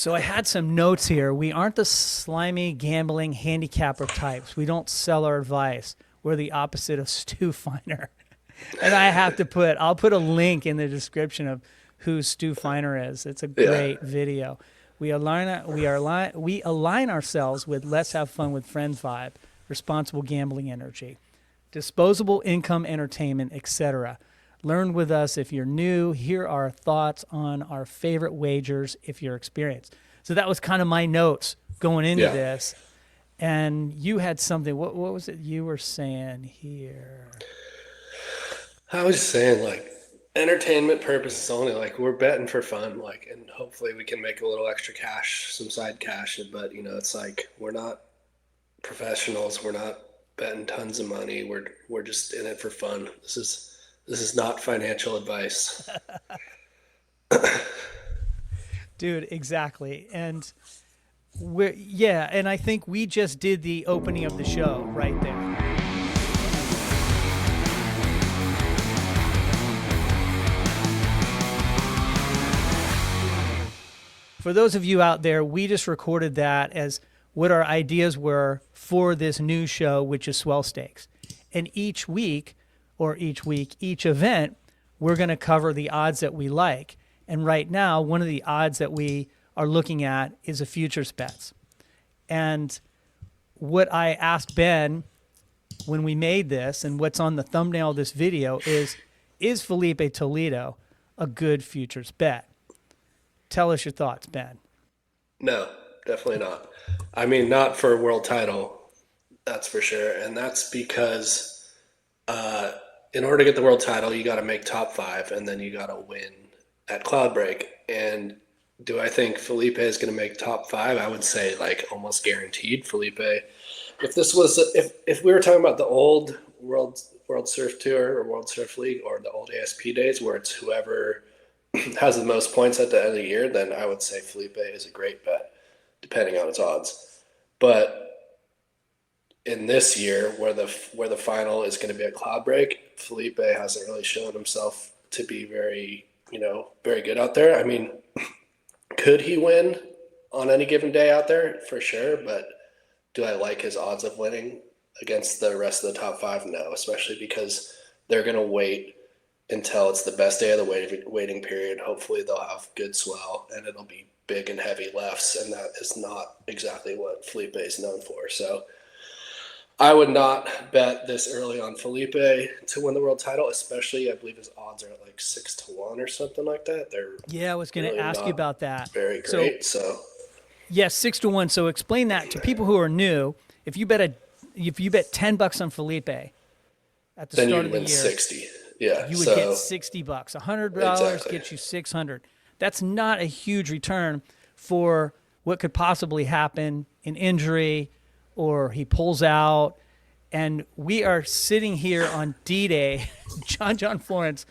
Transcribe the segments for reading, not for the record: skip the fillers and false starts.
So I had some notes here. We aren't the slimy gambling handicapper types. We don't sell our advice. We're the opposite of Stu Feiner. And I'll put a link in the description of who Stu Feiner is. It's a Yeah. great video. We align ourselves with let's have fun with friends vibe, responsible gambling energy, disposable income entertainment, etc. Learn with us if you're new. Here are our thoughts on our favorite wagers if you're experienced. So that was kind of my notes going into Yeah. this. And you had something. What was it you were saying here? I was just saying, like, entertainment purposes only. Like, we're betting for fun, like, and hopefully we can make a little extra cash, some side cash. But it's like we're not professionals. We're not betting tons of money. We're just in it for fun. This is not financial advice. Dude, exactly. And I think we just did the opening of the show right there. For those of you out there, we just recorded that as what our ideas were for this new show, which is Swell Stakes. And each event, we're going to cover the odds that we like. And right now, one of the odds that we are looking at is a futures bets. And what I asked Ben when we made this, and what's on the thumbnail of this video, is Filipe Toledo a good futures bet? Tell us your thoughts, Ben. No, definitely not. I mean, not for a world title, that's for sure. And that's because in order to get the world title, you got to make top five, and then you got to win at Cloud Break. And do I think Felipe is going to make top five? I would say like almost guaranteed. Felipe, if we were talking about the old World Surf Tour or World Surf League or the old ASP days, where it's whoever has the most points at the end of the year, then I would say Felipe is a great bet, depending on its odds. But in this year, where the final is going to be at Cloud Break, Felipe hasn't really shown himself to be very good out there. I mean, could he win on any given day out there? For sure, but do I like his odds of winning against the rest of the top five? No, especially because they're going to wait until it's the best day of the waiting period. Hopefully they'll have good swell and it'll be big and heavy lefts, and that is not exactly what Felipe is known for. So I would not bet this early on Felipe to win the world title, especially I believe his odds are at like 6-1 or something like that. I was going to really ask you not about that. very great. So yes, 6-1. So explain that to people who are new. If you bet $10 on Felipe at the then start you'd of the win year, 60. Yeah. you would get $60. $100 Exactly. gets you 600. That's not a huge return for what could possibly happen, an injury, or he pulls out. And we are sitting here on D-Day. John Florence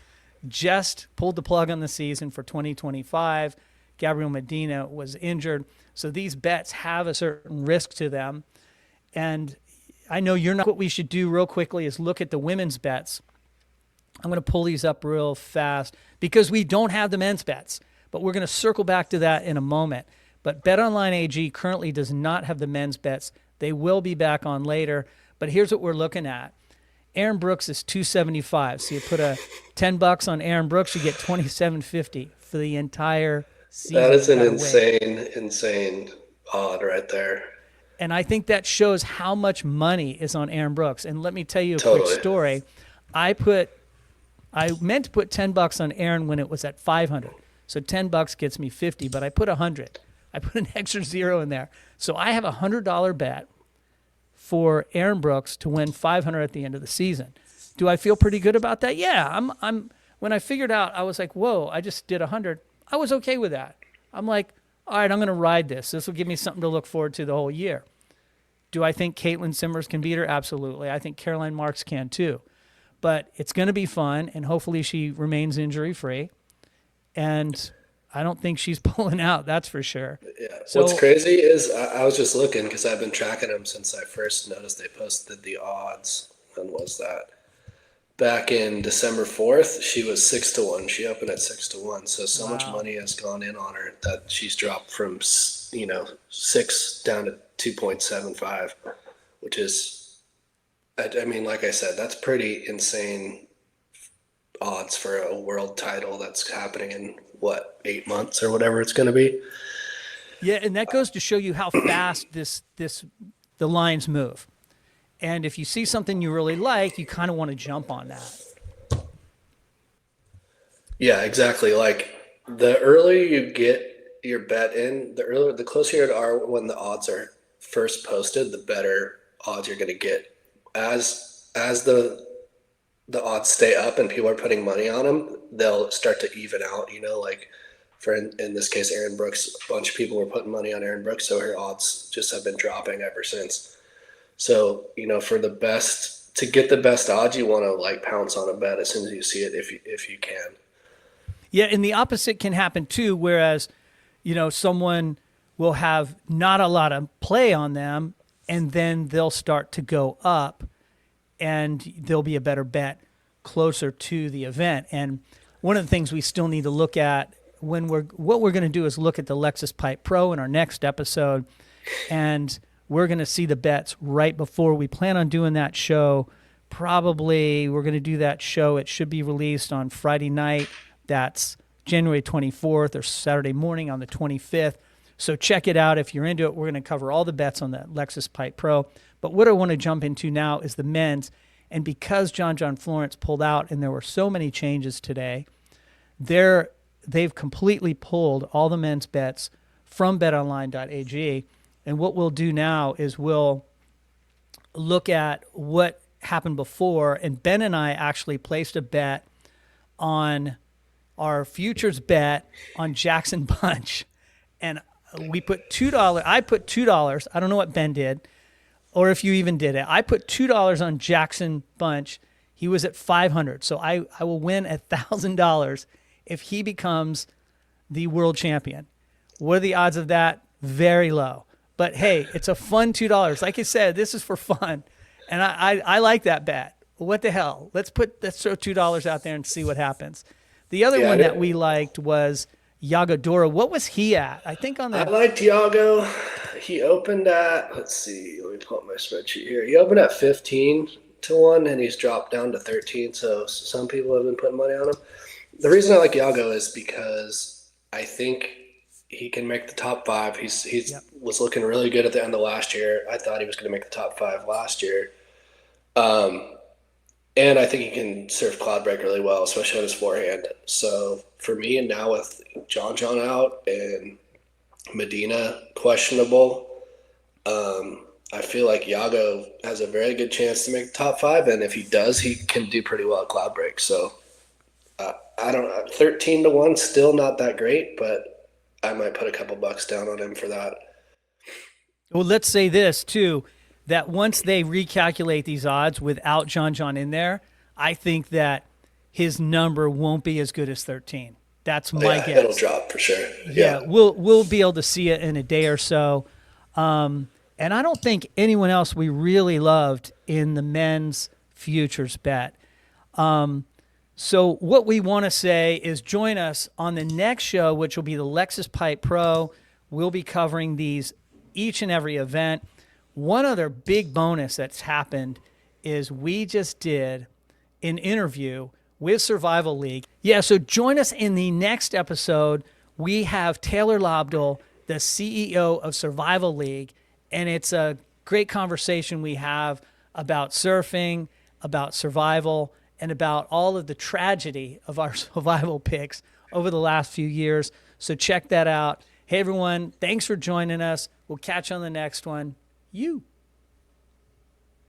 just pulled the plug on the season for 2025. Gabriel Medina was injured. So these bets have a certain risk to them. And I know you're not. What we should do real quickly is look at the women's bets. I'm going to pull these up real fast because we don't have the men's bets, but we're going to circle back to that in a moment. But BetOnline AG currently does not have the men's bets. They will be back on later. But here's what we're looking at. Aaron Brooks is 275. So you put a $10 on Aaron Brooks, you get 27.50 for the entire season. That is an insane odd right there. And I think that shows how much money is on Aaron Brooks. And let me tell you a Totally. quick story. I meant to put $10 on Aaron when it was at 500. So $10 gets me 50, but I put 100. I put an extra zero in there. So I have a $100 bet for Aaron Brooks to win 500 at the end of the season. Do I feel pretty good about that? Yeah, I'm when I figured out, I was like, "Whoa, I just did 100." I was okay with that. I'm like, "All right, I'm going to ride this. This will give me something to look forward to the whole year." Do I think Caitlin Simmers can beat her? Absolutely. I think Caroline Marks can too. But it's going to be fun, and hopefully she remains injury-free. And I don't think she's pulling out, that's for sure. Yeah. So, What's crazy is I was just looking because I've been tracking them since I first noticed they posted the odds. When was that? back in December 4th, she was 6-1. She opened at 6-1. So much Wow. money has gone in on her that she's dropped from, 6 down to 2.75, which is, I mean, like I said, that's pretty insane odds for a world title that's happening in what, 8 months or whatever it's going to be. Yeah, and that goes to show you how fast the lines move. And if you see something you really like, you kind of want to jump on that. Yeah, exactly. Like the earlier you get your bet in, the closer you are when the odds are first posted, the better odds you're going to get. As the odds stay up and people are putting money on them, they'll start to even out. Like for in this case, Aaron Brooks, a bunch of people were putting money on Aaron Brooks, so her odds just have been dropping ever since. So for to get the best odds, you want to like pounce on a bet as soon as you see it, if you can. Yeah, and the opposite can happen too, whereas, someone will have not a lot of play on them and then they'll start to go up and there'll be a better bet closer to the event. And one of the things we still need to look at what we're going to do is look at the Lexus Pipe Pro in our next episode, and we're going to see the bets right before we plan on doing that show. Probably we're going to do that show. It should be released on Friday night. That's January 24th, or Saturday morning on the 25th. So check it out if you're into it. We're going to cover all the bets on the Lexus Pipe Pro. But what I want to jump into now is the men's. And because John Joh Florence pulled out and there were so many changes today, they've completely pulled all the men's bets from betonline.ag. And what we'll do now is we'll look at what happened before. And Ben and I actually placed a bet on our futures bet on Jackson Bunch. And we put $2. I put $2. I don't know what Ben did, or if you even did it. I put $2 on Jackson Bunch. He was at 500. So I will win $1,000 if he becomes the world champion. What are the odds of that? Very low. But hey, it's a fun $2. Like I said, this is for fun. And I like that bet. What the hell? Let's throw $2 out there and see what happens. The other one that we liked was Yago Dora. What was he at? I think on the... I liked Yago. He opened at, let's see, let me pull up my spreadsheet here. He opened at 15-1 and he's dropped down to 13. So some people have been putting money on him. The reason I like Yago is because I think he can make the top 5. He's was looking really good at the end of last year. I thought he was going to make the top 5 last year. And I think he can surf cloud break really well, especially on his forehand. So for me, and now with John Joh out and Medina questionable, I feel like Yago has a very good chance to make the top 5. And if he does, he can do pretty well at cloud break. So I don't know, 13-1, still not that great, but I might put a couple bucks down on him for that. Well, let's say this too, that once they recalculate these odds without John Joh in there, I think that his number won't be as good as 13. That's my guess. It'll drop for sure. Yeah, we'll be able to see it in a day or so. And I don't think anyone else we really loved in the men's futures bet. So what we want to say is join us on the next show, which will be the Lexus Pipe Pro. We'll be covering these each and every event. One other big bonus that's happened is we just did an interview with Survival League. Yeah, so join us in the next episode. We have Taylor Lobdell, the CEO of Survival League, and it's a great conversation we have about surfing, about survival, and about all of the tragedy of our survival picks over the last few years. So check that out. Hey, everyone, thanks for joining us. We'll catch you on the next one. You.